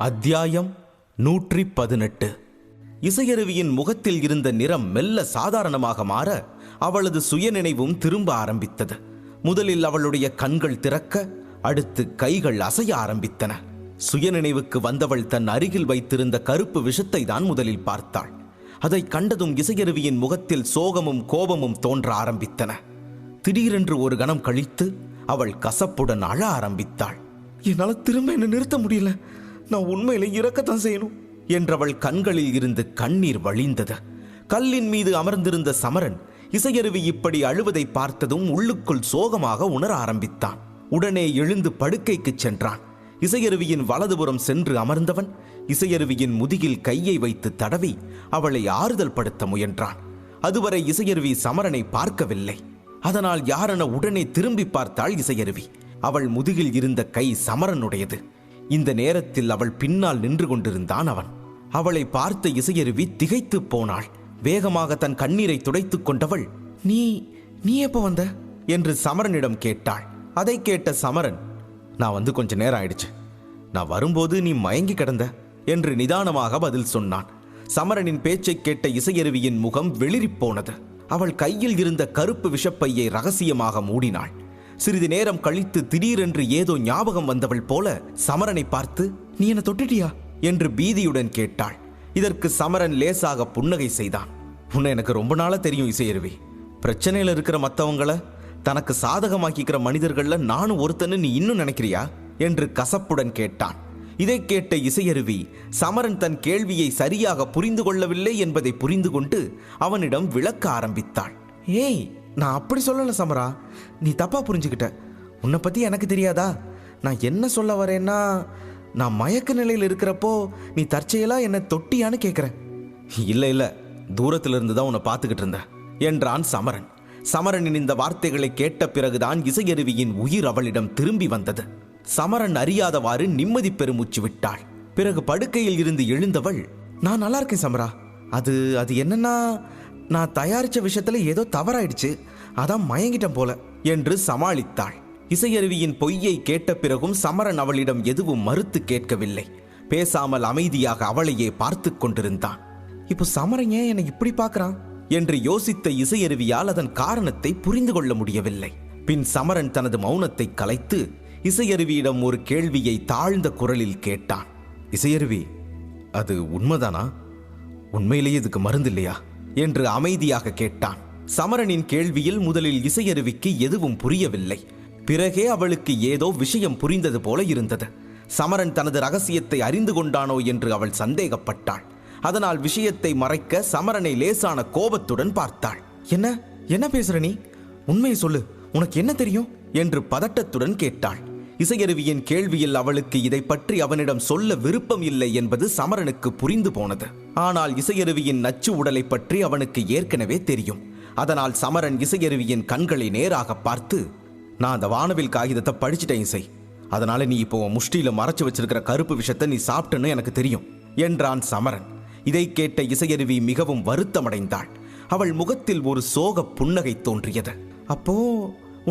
அத்தியாயம் 118. இசையருவியின் முகத்தில் இருந்த நிறம் மெல்ல சாதாரணமாக மாற அவளது சுயநினைவும் திரும்ப ஆரம்பித்தது. முதலில் அவளுடைய கண்கள் திறக்க, அடுத்து கைகள் அசைய ஆரம்பித்தன. சுயநினைவுக்கு வந்தவள் தன் அருகில் வைத்திருந்த கருப்பு விஷத்தை தான் முதலில் பார்த்தாள். அதை கண்டதும் இசையருவியின் முகத்தில் சோகமும் கோபமும் தோன்ற ஆரம்பித்தன. திடீரென்று ஒரு கணம் கழித்து அவள் கசப்புடன் அழ ஆரம்பித்தாள். என்னால் திரும்ப என்ன நிறுத்த முடியல, நான் உண்மையிலே இறக்கத்தான் செய்யணும் என்றவள் கண்களில் இருந்து கண்ணீர் வழிந்தது. கல்லின் மீது அமர்ந்திருந்த சமரன் இசையருவி இப்படி அழுவதை பார்த்ததும் உள்ளுக்குள் சோகமாக உணர ஆரம்பித்தான். உடனே எழுந்து படுக்கைக்கு சென்றான். இசையருவியின் வலதுபுறம் சென்று அமர்ந்தவன் இசையருவியின் முதுகில் கையை வைத்து தடவி அவளை ஆறுதல் படுத்த முயன்றான். அதுவரை இசையருவி சமரனை பார்க்கவில்லை. அதனால் யாரென உடனே திரும்பி பார்த்தாள் இசையருவி. அவள் முதுகில் இருந்த கை சமரனுடையது. இந்த நேரத்தில் அவள் பின்னால் நின்று கொண்டிருந்தான் அவன். அவளை பார்த்த இசையருவி திகைத்து போனாள். வேகமாக தன் கண்ணீரை துடைத்துக் கொண்டவள், நீ எப்போ வந்த என்று சமரனிடம் கேட்டாள். அதை கேட்ட சமரன், நான் வந்து கொஞ்ச நேரம் ஆயிடுச்சு, நான் வரும்போது நீ மயங்கி கிடந்த என்று நிதானமாக பதில் சொன்னான். சமரனின் பேச்சை கேட்ட இசையருவியின் முகம் வெளிரி போனது. அவள் கையில் இருந்த கருப்பு விஷப்பையை ரகசியமாக மூடினாள். சிறிது நேரம் கழித்து திடீரென்று ஏதோ ஞாபகம் வந்தவள் போல சமரனை பார்த்து, நீ என்ன தொட்டுட்டியா என்று பீதியுடன் கேட்டாள். இதற்கு சமரன் லேசாக புன்னகை செய்தான். உன்னை எனக்கு ரொம்ப நாளா தெரியும் இசையருவி. பிரச்சனையில் இருக்கிற மற்றவங்களை தனக்கு சாதகமாக்கிக்கிற மனிதர்கள்ல நானும் ஒருத்தன்னு நீ இன்னும் நினைக்கிறியா என்று கசப்புடன் கேட்டான். இதை கேட்ட இசையருவி சமரன் தன் கேள்வியை சரியாக புரிந்து கொள்ளவில்லை என்பதை புரிந்து கொண்டு அவனிடம் விளக்க ஆரம்பித்தாள். ஏய், நான் அப்படி சொல்லல சமரா, நீ தப்பா புரிஞ்சுக்கிட்ட. உன்னை பத்தி எனக்கு தெரியாதா? நான் என்ன சொல்ல வரேன்னா, நான் மயக்க நிலையில் இருக்கிறப்போ நீ தற்செயலா என்னை தொட்டியான்னு கேட்கிறேன். இல்ல, தூரத்துல இருந்து தான் உன்னை பார்த்துக்கிட்டு இருந்த என்றான் சமரன். சமரனின் இந்த வார்த்தைகளை கேட்ட பிறகுதான் இசையருவியின் உயிர் அவளிடம் திரும்பி வந்தது. சமரன் அறியாதவாறு நிம்மதி பெருமூச்சு விட்டாள். பிறகு படுக்கையில் இருந்து எழுந்தவள், நான் நல்லா இருக்கேன் சமரா. அது என்னன்னா, நான் தயாரிச்ச விஷயத்துல ஏதோ தவறாயிடுச்சு, அதான் மயங்கிட்டேன் போல என்று சமாளித்தாள். இசையருவியின் பொய்யை கேட்ட பிறகும் சமரன் அவளிடம் எதுவும் மறுத்து கேட்கவில்லை. பேசாமல் அமைதியாக அவளையே பார்த்து கொண்டிருந்தான். இப்போ சமரன் ஏன் என்னை இப்படி பார்க்கறான் என்று யோசித்த இசையருவியால் அதன் காரணத்தை புரிந்து கொள்ள முடியவில்லை. பின் சமரன் தனது மௌனத்தை கலைத்து இசையருவியிடம் ஒரு கேள்வியை தாழ்ந்த குரலில் கேட்டான். இசையருவி, அது உண்மைதானா? உண்மையிலேயே இதுக்கு மருந்து இல்லையா என்று அமைதியாக கேட்டான். சமரனின் கேள்வியில் முதலில் இசையருவிக்கு எதுவும் புரியவில்லை. பிறகே அவளுக்கு ஏதோ விஷயம் புரிந்தது போல இருந்தது. சமரன் தனது ரகசியத்தை அறிந்து கொண்டானோ என்று அவள் சந்தேகப்பட்டாள். அதனால் விஷயத்தை மறைக்க சமரனை லேசான கோபத்துடன் பார்த்தாள். என்ன பேசுற நீ? உண்மையை சொல்லு, உனக்கு என்ன தெரியும் என்று பதட்டத்துடன் கேட்டாள். இசையருவியின் கேள்வியில் அவளுக்கு இதை பற்றி அவனிடம் சொல்ல விருப்பம் இல்லை என்பது சமரனுக்கு புரிந்து போனது. ஆனால் இசையருவியின் நச்சு உடலை பற்றி அவனுக்கு ஏற்கனவே தெரியும். அதனால் சமரன் இசையருவியின் கண்களை நேராக பார்த்து, நான் அந்த வானவில் காகிதத்தை படிச்சுட்டேன் இசை, அதனால நீ இப்போ முஷ்டியில மறைச்சு வச்சிருக்கிற கருப்பு விஷத்தை நீ சாப்பிட்டன்னு எனக்கு தெரியும் என்றான் சமரன். இதை கேட்ட இசையருவி மிகவும் வருத்தமடைந்தாள். அவள் முகத்தில் ஒரு சோக புன்னகை தோன்றியது. அப்போ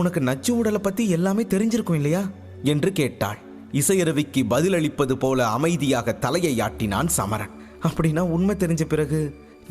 உனக்கு நச்சு உடலை பத்தி எல்லாமே தெரிஞ்சிருக்கும் இல்லையா என்று கேட்டாள். இசையருவிக்கு பதிலளிப்பது போல அமைதியாக தலையை ஆட்டினான் சமரன். அப்படின்னா உண்மை தெரிஞ்ச பிறகு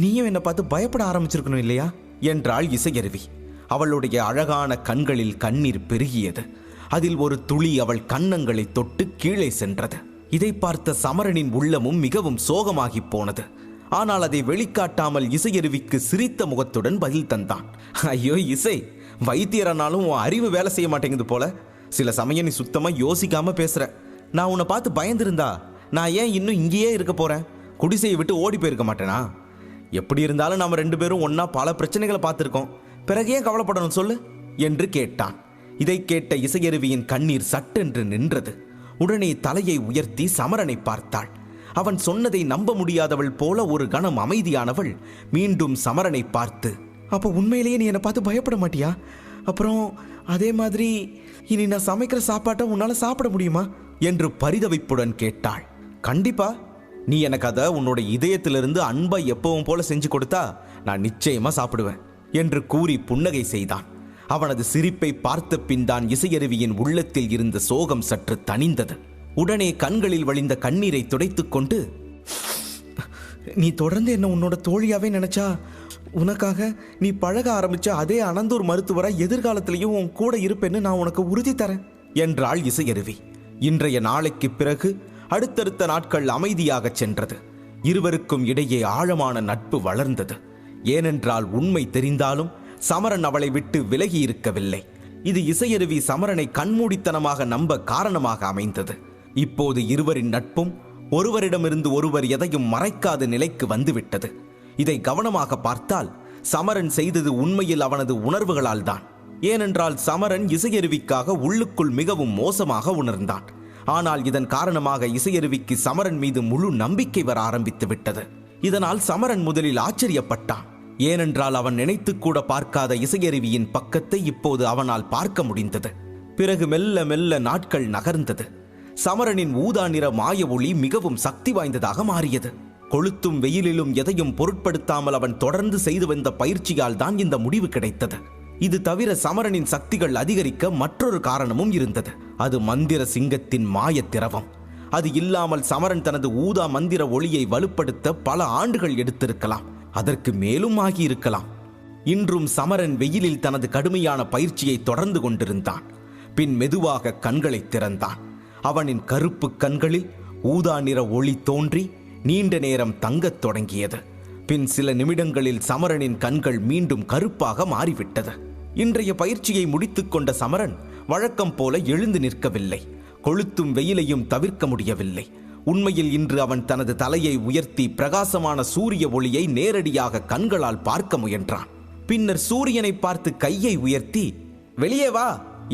நீயும் என்னை பார்த்து பயப்பட ஆரம்பிச்சிருக்கணும் இல்லையா என்றாள் இசையருவி. அவளுடைய அழகான கண்களில் கண்ணீர் பெருகியது. அதில் ஒரு துளி அவள் கன்னங்களை தொட்டு கீழே சென்றது. இதை பார்த்த சமரனின் உள்ளமும் மிகவும் சோகமாகி போனது. ஆனால் அதை வெளிக்காட்டாமல் இசையருவிக்கு சிரித்த முகத்துடன் பதில் தந்தான். ஐயோ இசை, வைத்தியரானாலும் உன் அறிவு வேலை செய்ய மாட்டேங்குது போல. சில சமயம் நீ சுத்தமா யோசிக்காம பேசுற. நான் உன்னை பார்த்து பயந்திருந்தா நான் ஏன் இன்னும் இங்கேயே இருக்க போறேன்? குடிசையை விட்டு ஓடி போயிருக்க மாட்டேனா? எப்படி இருந்தாலும் நாம 2 பேரும் ஒன்னா பல பிரச்சனைகளை பார்த்திருக்கோம். பிறகு ஏன் கவலைப்படணும் சொல்லு என்று கேட்டான். இதை கேட்ட இசையருவியின் கண்ணீர் சட்டென்று நின்றது. உடனே தலையை உயர்த்தி சமரனை பார்த்தாள். அவன் சொன்னதை நம்ப முடியாதவள் போல ஒரு கணம் அமைதியானவள் மீண்டும் சமரனை பார்த்து, அப்போ உண்மையிலேயே நீ என்னை பார்த்து பயப்பட மாட்டியா? அப்புறம் அதே மாதிரி இனி நான் சமைக்கிற சாப்பாட்டை உன்னால சாப்பிட முடியுமா என்று பரிதவிப்புடன் கேட்டாள். கண்டிப்பா, நீ எனக்கு அதை உன்னோட இதயத்திலிருந்து அன்பை எப்பவும் போல செஞ்சு கொடுத்தா நான் நிச்சயமா சாப்பிடுவேன் என்று கூறி புன்னகை செய்தான். அவனது சிரிப்பை பார்த்த பின் தான் இசையருவியின் உள்ளத்தில் இருந்த சோகம் சற்று தணிந்தது. உடனே கண்களில் வழிந்த கண்ணீரை துடைத்துக் கொண்டு, நீ தொடர்ந்து என்ன உன்னோட தோழியாவே நினைச்சா உனக்காக நீ பழக ஆரம்பிச்ச அதே அனந்தூர் மருத்துவரை எதிர்காலத்திலையும் உன் கூட இருப்பேன்னு நான் உனக்கு உறுதி தரேன் என்றாள் இசையருவி. இன்றைய நாளைக்கு பிறகு அடுத்தடுத்த நாட்கள் அமைதியாக சென்றது. இருவருக்கும் இடையே ஆழமான நட்பு வளர்ந்தது. ஏனென்றால் உண்மை தெரிந்தாலும் சமரன் அவளை விட்டு விலகி இருக்கவில்லை. இது இசையருவி சமரனை கண்மூடித்தனமாக நம்ப காரணமாக அமைந்தது. இப்போது இருவரின் நட்பும் ஒருவரிடமிருந்து ஒருவர் எதையும் மறைக்காத நிலைக்கு வந்துவிட்டது. இதை கவனமாக பார்த்தால் சமரன் செய்தது உண்மையில் அவனது உணர்வுகளால் தான். ஏனென்றால் சமரன் இசையருவிக்காக உள்ளுக்குள் மிகவும் மோசமாக உணர்ந்தான். ஆனால் இதன் காரணமாக இசையருவிக்கு சமரன் மீது முழு நம்பிக்கை வர ஆரம்பித்து விட்டது. இதனால் சமரன் முதலில் ஆச்சரியப்பட்டான். ஏனென்றால் அவன் நினைத்து கூட பார்க்காத இசையருவியின் பக்கத்தை இப்போது அவனால் பார்க்க முடிந்தது. பிறகு மெல்ல மெல்ல நாட்கள் நகர்ந்தது. சமரனின் ஊதா நிற மாய ஒளி மிகவும் சக்தி வாய்ந்ததாக மாறியது. கொளுத்தும் வெயிலிலும் எதையும் பொருட்படுத்தாமல் அவன் தொடர்ந்து செய்து வந்த பயிற்சியால் தான் இந்த முடிவு கிடைத்தது. இது தவிர சமரனின் சக்திகள் அதிகரிக்க மற்றொரு காரணமும் இருந்தது. அது மந்திர சிங்கத்தின் மாய திரவம். அது இல்லாமல் சமரன் தனது ஊதா மந்திர ஒளியை வலுப்படுத்த பல ஆண்டுகள் எடுத்திருக்கலாம். அதற்கு மேலும் ஆகியிருக்கலாம். இன்றும் சமரன் வெயிலில் தனது கடுமையான பயிற்சியை தொடர்ந்து கொண்டிருந்தான். பின் மெதுவாக கண்களை திறந்தான். அவனின் கருப்பு கண்களில் ஊதா நிற ஒளி தோன்றி நீண்ட நேரம் தங்கத் தொடங்கியது. பின் சில நிமிடங்களில் சமரனின் கண்கள் மீண்டும் கருப்பாக மாறிவிட்டது. இன்றைய பயிற்சியை முடித்துக் கொண்ட சமரன் வழக்கம் போல எழுந்து நிற்கவில்லை. கொளுத்தும் வெயிலையும் தவிர்க்க முடியவில்லை. உண்மையில் இன்று அவன் தனது தலையை உயர்த்தி பிரகாசமான சூரிய ஒளியை நேரடியாக கண்களால் பார்க்க முயன்றான். பின்னர் சூரியனை பார்த்து கையை உயர்த்தி, வெளியே வா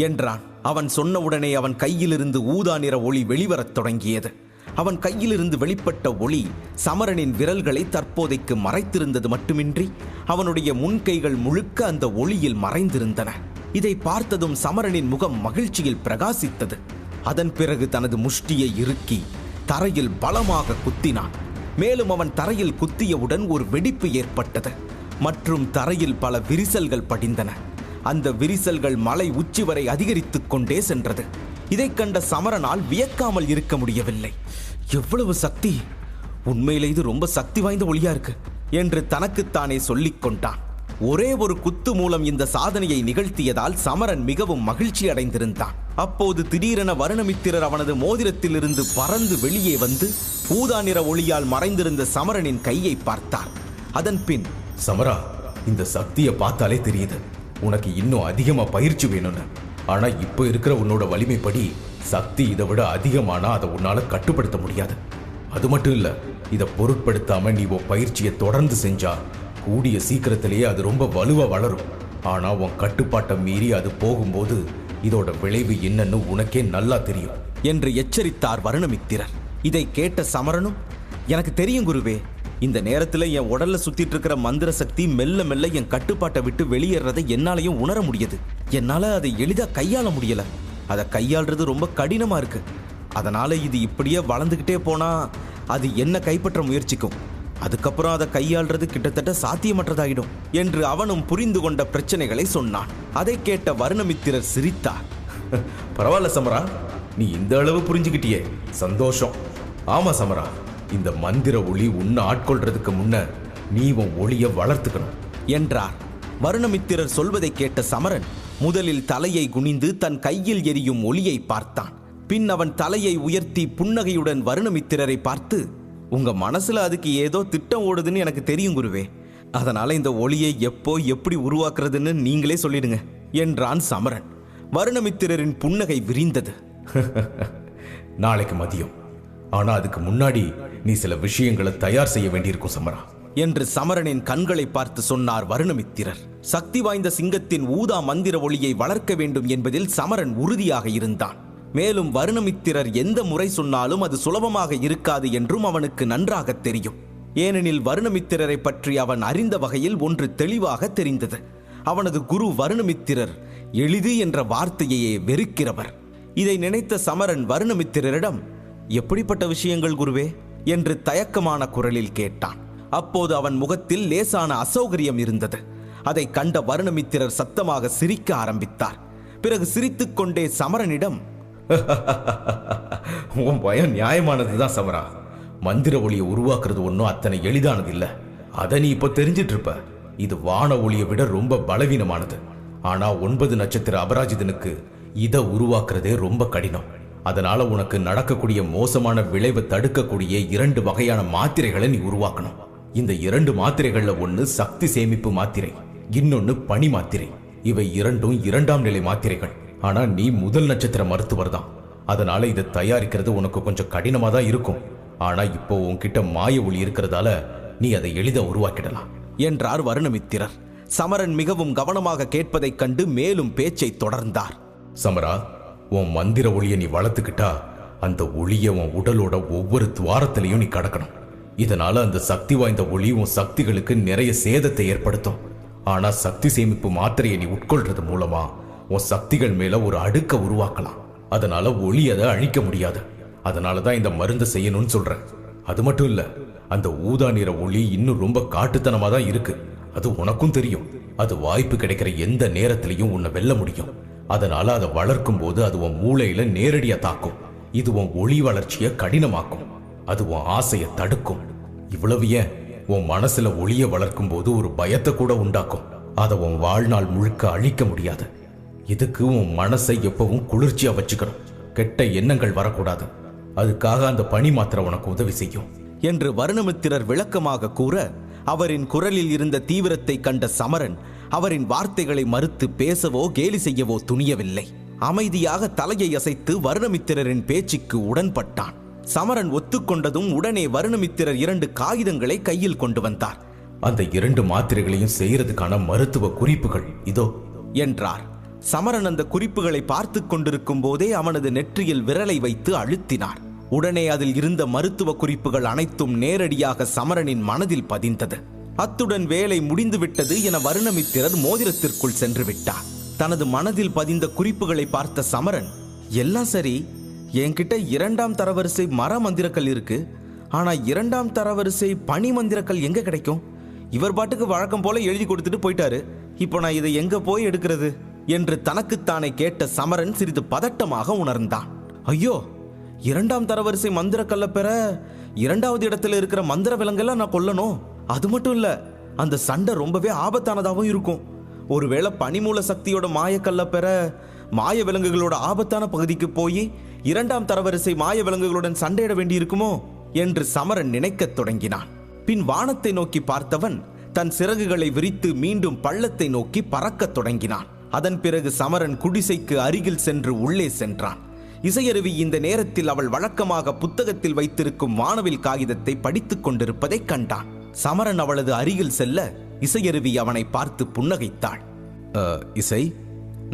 என்றான். அவன் சொன்னவுடனே அவன் கையிலிருந்து ஊதா நிற ஒளி வெளிவரத் தொடங்கியது. அவன் கையிலிருந்து வெளிப்பட்ட ஒளி சமரனின் விரல்களை தற்போதைக்கு மறைத்திருந்தது மட்டுமின்றி அவனுடைய முன்கைகள் முழுக்க அந்த ஒளியில் மறைந்திருந்தன. இதை பார்த்ததும் சமரனின் முகம் மகிழ்ச்சியில் பிரகாசித்தது. அதன் பிறகு தனது முஷ்டியை இறுக்கி தரையில் பலமாக குத்தினான். மேலும் அவன் தரையில் குத்தியவுடன் ஒரு வெடிப்பு ஏற்பட்டது மற்றும் தரையில் பல விரிசல்கள் படிந்தன. அந்த விரிசல்கள் மலை உச்சி வரை அதிகரித்துக் கொண்டே சென்றது. இதை கண்ட சமரனால் வியக்காமல் இருக்க முடியவில்லை. எவ்வளவு சக்தி! உண்மையிலே இது ரொம்ப சக்தி வாய்ந்த ஒளியா இருக்கு என்று தனக்குத்தானே சொல்லிக் கொண்டான். ஒரே ஒரு குத்து மூலம் இந்த சாதனையை நிகழ்த்தியதால் சமரன் மிகவும் மகிழ்ச்சி அடைந்திருந்தான். அப்போது திடீரென வருணமித்திரர் அவனது மோதிரத்திலிருந்து பறந்து வெளியே வந்து ஊதா நிற ஒளியால் மறைந்திருந்த சமரனின் கையை பார்த்தார். அதன் பின், சமரா, இந்த சக்தியை பார்த்தாலே தெரியுது உனக்கு இன்னும் அதிகமா பயிற்சி வேணும்னு. ஆனா இப்ப இருக்கிற உன்னோட வலிமைப்படி சக்தி இதை விட அதிகமானா அதை உன்னால கட்டுப்படுத்த முடியாது. அது மட்டும் இல்ல, இதை பொருட்படுத்தாம நீ உன் பயிற்சியை தொடர்ந்து செஞ்சா கூடிய சீக்கிரத்திலேயே அது ரொம்ப வலுவா வளரும். ஆனா உன் கட்டுப்பாட்டை மீறி அது போகும்போது இதோட விளைவு என்னன்னு உனக்கே நல்லா தெரியும் என்று எச்சரித்தார் வருணமித்திரர். இதை கேட்ட சமரனும், எனக்கு தெரியும் குருவே, இந்த நேரத்தில் என் உடல்ல சுத்திட்டு இருக்கிற மந்திர சக்தி மெல்ல மெல்ல என் கட்டுப்பாட்டை விட்டு வெளியேறதை என்னாலையும் உணர முடியுது. என்னால அதை எளிதா கையாள முடியல. அதை கையாளுறது ரொம்ப கடினமா இருக்கு. அதனால இது இப்படியே வளர்ந்துகிட்டே போனா அது என்ன கைப்பற்ற முயற்சிக்கும். அதுக்கப்புறம் அதை கையாளுறது கிட்டத்தட்ட சாத்தியமற்றதாயிடும் என்று அவனும் புரிந்து கொண்ட பிரச்சனைகளை சொன்னான். அதை கேட்ட வருணமித்திரர் சிரித்தார். பரவாயில்ல சமரா, நீ இந்த அளவு புரிஞ்சுக்கிட்டியே, சந்தோஷம். ஆமா சமரா, இந்த மந்திர ஒளி உன்னை ஆட்கொள்றதுக்கு முன்ன நீ உன் ஒளியை வளர்த்துக்கணும் என்றார். வருணமித்திரர் சொல்வதை கேட்ட சமரன் முதலில் தலையை குனிந்து தன் கையில் எரியும் ஒளியை பார்த்தான். பின் அவன் தலையை உயர்த்தி புன்னகையுடன் வருணமித்திரரை பார்த்து, உங்க மனசுல அதுக்கு ஏதோ திட்டம் ஓடுதுன்னு எனக்கு தெரியும் குருவே. அதனால இந்த ஒளியை எப்போ எப்படி உருவாக்குறதுன்னு நீங்களே சொல்லிடுங்க என்றான் சமரன். வருணமித்திரரின் புன்னகை விரிந்தது. நாளைக்கு மதியம். ஆனா அதுக்கு முன்னாடி நீ சில விஷயங்களை தயார் செய்ய வேண்டியிருக்கும் சமரா என்று சமரனின் கண்களை பார்த்து சொன்னார் வருணமித்திரர். சக்தி வாய்ந்த சிங்கத்தின் ஊதா மந்திர ஒளியை வளர்க்க வேண்டும் என்பதில் சமரன் உறுதியாக இருந்தான். மேலும் வருணமித்திரர் எந்த முறை சொன்னாலும் அது சுலபமாக இருக்காது என்றும் அவனுக்கு நன்றாக தெரியும். ஏனெனில் வருணமித்திரரை பற்றி அவன் அறிந்த வகையில் ஒன்று தெளிவாக தெரிந்தது. அவனது குரு வருணமித்திரர் எளிது என்ற வார்த்தையையே வெறுக்கிறவர். இதை நினைத்த சமரன் வருணமித்திரரிடம், எப்படிப்பட்ட விஷயங்கள் குருவே என்று தயக்கமான குரலில் கேட்டான். அப்போது அவன் முகத்தில் லேசான அசௌகரியம் இருந்தது. அதை கண்ட வருணமித்திரர் சத்தமாக சிரிக்க ஆரம்பித்தார். பிறகு சிரித்துக்கொண்டே சமரனிடம், உன் பயம் நியாயமானதுதான் சமரா. மந்திர ஒளியை உருவாக்குறது ஒன்றும் அத்தனை எளிதானது இல்ல. அதை நீ இப்ப தெரிஞ்சிட்டு இருப்ப. இது வான ஒளியை விட ரொம்ப பலவீனமானது. ஆனா 9 நட்சத்திர அபராஜிதனுக்கு இதை உருவாக்குறதே ரொம்ப கடினம். அதனால உனக்கு நடக்கக்கூடிய மோசமான விளைவை தடுக்கக்கூடிய 2 வகையான மாத்திரைகளை நீ உருவாக்கணும். இந்த 2 மாத்திரைகள்ல ஒன்னு சக்தி சேமிப்பு மாத்திரை, இன்னொன்னு பனி மாத்திரை. இவை இரண்டும் 2ஆம் நிலை மாத்திரைகள். ஆனா நீ முதல் நட்சத்திர மருத்துவர் தான். அதனால இதை தயாரிக்கிறது உனக்கு கொஞ்சம் கடினமா தான் இருக்கும். ஆனா இப்போ உன்கிட்ட மாய ஒளி இருக்கிறதால நீ அதை எளிதா உருவாக்கிடலாம் என்றார் வருணமித்திரர். சமரன் மிகவும் கவனமாக கேட்பதைக் கண்டு மேலும் பேச்சை தொடர்ந்தார். சமரா, உன் மந்திர ஒளியை நீ வளர்த்துக்கிட்டா அந்த ஒளியை உன் உடலோட ஒவ்வொரு துவாரத்திலையும் நீ கடக்கணும். இதனால அந்த சக்தி வாய்ந்த ஒளி உன் சக்திகளுக்கு நிறைய சேதத்தை ஏற்படுத்தும். ஆனா சக்தி சேமிப்பு மாத்திரையை நீ உட்கொள்றது மூலமா உன் சக்திகள் மேல ஒரு அடுக்க உருவாக்கலாம். அதனால ஒளி அதை அழிக்க முடியாது. அதனாலதான் இந்த மருந்து செய்யணும்னு சொல்றேன். அது மட்டும் இல்ல, அந்த ஊதா நிற ஒளி இன்னும் ரொம்ப காட்டுத்தனமா தான் இருக்கு. அது உனக்கும் தெரியும். அது வாய்ப்பு கிடைக்கிற எந்த நேரத்திலையும் உன்னை வெல்ல முடியும். அதனால அதை வளர்க்கும் போது அது உன் மூளையில நேரடியா தாக்கும். இது உன் ஒளி வளர்ச்சியை கடினமாக்கும். அது உன் ஆசையை தடுக்கும். இவ்வளவு ஏன், உன் மனசுல ஒளியை வளர்க்கும் போது ஒரு பயத்தை கூட உண்டாக்கும். அதை உன் வாழ்நாள் முழுக்க அழிக்க முடியாது. இதுக்கு உன் மனசை எப்பவும் குளிர்ச்சியா வச்சுக்கணும். கெட்ட எண்ணங்கள் வரக்கூடாது. அதுக்காக அந்த பனி மாத்திரை உனக்கு உதவி செய்யும் என்று வருணமித்திரர் விளக்கமாக கூற, அவரின் குரலில் இருந்த தீவிரத்தை கண்ட சமரன் அவரின் வார்த்தைகளை மறுத்து பேசவோ கேலி செய்யவோ துணியவில்லை. அமைதியாக தலையை அசைத்து வருணமித்திரரின் பேச்சுக்கு உடன்பட்டான். சமரன் ஒத்துக்கொண்டதும் உடனே வருணமித்திரர் 2 காகிதங்களை கையில் கொண்டு வந்தார். அந்த 2 மாத்திரைகளையும் செய்யறதுக்கான மருத்துவ குறிப்புகள் இதோ என்றார். சமரன் அந்த குறிப்புகளை பார்த்து கொண்டிருக்கும் போதே அவனது நெற்றியில் விரலை வைத்து அழுத்தினார். உடனே அதில் இருந்த மருத்துவ குறிப்புகள் அனைத்தும் நேரடியாக சமரனின் மனதில் பதிந்தது. அத்துடன் வேலை முடிந்துவிட்டது என வருணமித்திரர் மோதிரத்திற்குள் சென்று விட்டார். தனது மனதில் பதிந்த குறிப்புகளை பார்த்த சமரன், எல்லாம் சரி, என்கிட்ட 2ஆம் தரவரிசை மர மந்திரக்கல் இருக்கு. ஆனா 2ஆம் தரவரிசை பனி மந்திரக்கல் எங்க கிடைக்கும்? இவர் பாட்டுக்கு வழக்கம் போல எழுதி கொடுத்துட்டு போயிட்டாரு. இப்போ நான் இதை எங்க போய் எடுக்கிறது என்று தனக்குத்தானே கேட்ட சமரன் சிறிது பதட்டமாக உணர்ந்தான். ஐயோ, 2ஆம் தரவரிசை மந்திரக்கல்ல பெற 2வது இடத்துல இருக்கிற மந்திர விலங்கெல்லாம் நான் கொல்லணும். அது மட்டும் இல்ல, அந்த சண்டை ரொம்பவே ஆபத்தானதாகவும் இருக்கும். ஒருவேளை பனிமூல சக்தியோட மாயக்கல்ல பெற மாய விலங்குகளோட ஆபத்தான பகுதிக்கு போய் 2ஆம் தரவரிசை மாய விலங்குகளுடன் சண்டையிட வேண்டி இருக்குமோ என்று சமரன் நினைக்கத் தொடங்கினான். பின் வானத்தை நோக்கி பார்த்தவன் தன் சிறகுகளை விரித்து மீண்டும் பள்ளத்தை நோக்கி பறக்கத் தொடங்கினான். அதன் பிறகு சமரன் குடிசைக்கு அருகில் சென்று உள்ளே சென்றான். இசையருவி இந்த நேரத்தில் அவள் வழக்கமாக புத்தகத்தில் வைத்திருக்கும் வானவில் காகிதத்தை படித்துக் கொண்டிருப்பதை கண்டான். சமரன் அவளது அருகில் செல்ல இசையருவி அவனை பார்த்து புன்னகைத்தாள். இசை,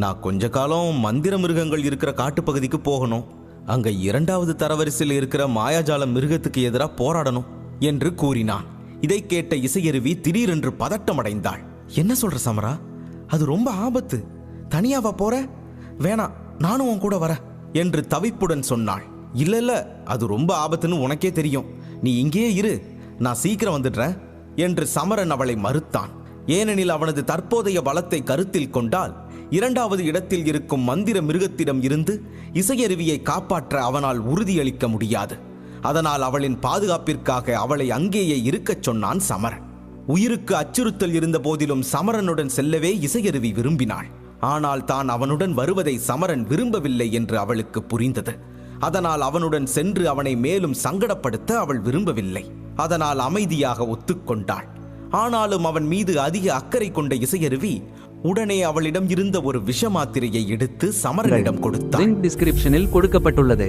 நான் கொஞ்ச காலம் மந்திர மிருகங்கள் இருக்கிற காட்டுப்பகுதிக்கு போகணும். அங்க 2வது தரவரிசையில் இருக்கிற மாயாஜால மிருகத்துக்கு எதிராக போராடணும் என்று கூறினான். இதை கேட்ட இசையருவி திடீரென்று பதட்டமடைந்தாள். என்ன சொல்ற சமரா? அது ரொம்ப ஆபத்து. தனியாவா போற? வேணாம், நானும் உன் கூட வர என்று தவிப்புடன் சொன்னாள். இல்ல இல்ல, அது ரொம்ப ஆபத்துன்னு உனக்கே தெரியும். நீ இங்கேயே இரு, நான் சீக்கிரம் வந்துடுறேன் என்று சமரன் அவளை மறுத்தான். ஏனெனில் அவனது தற்போதைய பலத்தை கருத்தில் கொண்டால் 2வது இடத்தில் இருக்கும் மந்திர மிருகத்திடம் இருந்து இசையருவியை காப்பாற்ற அவனால் உறுதியளிக்க முடியாது. அதனால் அவளின் பாதுகாப்பிற்காக அவளை அங்கேயே இருக்கச் சொன்னான் சமரன். உயிருக்கு அச்சுறுத்தல் இருந்த போதிலும் சமரனுடன் செல்லவே இசையருவி விரும்பினாள். ஆனால் தான் அவனுடன் வருவதை சமரன் விரும்பவில்லை என்று அவளுக்கு புரிந்தது. அதனால் அவனுடன் சென்று அவனை மேலும் சங்கடப்படுத்த அவள் விரும்பவில்லை. அதனால் அமைதியாக ஒத்துக்கொண்டாள். ஆனாலும் அவன் மீது அதிக அக்கறை கொண்ட இசையருவி உடனே அவளிடம் இருந்த ஒரு விஷ மாத்திரையை எடுத்து சமரனிடம் கொடுத்தாள். லிங்க் டிஸ்கிரிப்ஷனில் கொடுக்கப்பட்டுள்ளது.